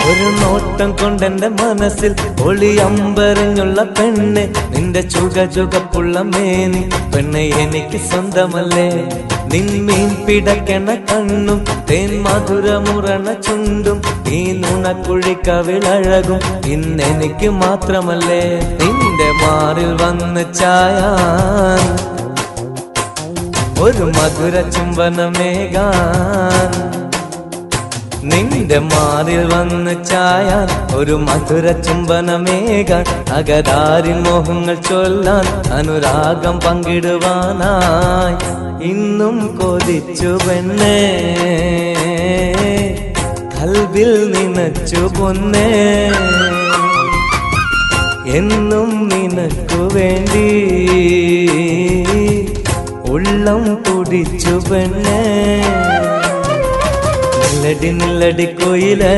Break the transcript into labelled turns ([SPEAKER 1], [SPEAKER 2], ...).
[SPEAKER 1] ഒരു നോട്ടം കൊണ്ടെന്റെ മനസ്സിൽ ഒളി അമ്പരഞ്ഞുള്ള പെണ്ണ്, നിന്റെ ചുകചുകപ്പുള്ള മേനി പെണ്ണെ എനിക്ക് സ്വന്തമല്ലേ. നിന്മീൻ പിടക്കണ കണ്ണും തേൻ മധുരമുറണ ചുണ്ടും ഈ നുണക്കുഴിക്കവിളഴകും ഇന്നെനിക്ക് മാത്രമല്ലേ. നിന്റെ മാറിൽ വന്ന് ചായാൻ ഒരു മധുര ചുംബനമേകാൻ, നിന്റെ മാറിൽ വന്ന് ചായാൻ ഒരു മധുര ചുംബനമേകാൻ, അകതാരിൽ മോഹങ്ങൾ ചൊല്ലാൻ അനുരാഗം പങ്കിടുവാനായി ഇന്നും കൊതിച്ചു പെണ്ണേ, കൽവിൽ നിനച്ചു പൊന്നേ. എന്നും നിനക്കു വേണ്ടി ഉള്ളം തുടിച്ചു പെണ്ണേ. നില്ലടി നില്ലടി കോയിലേ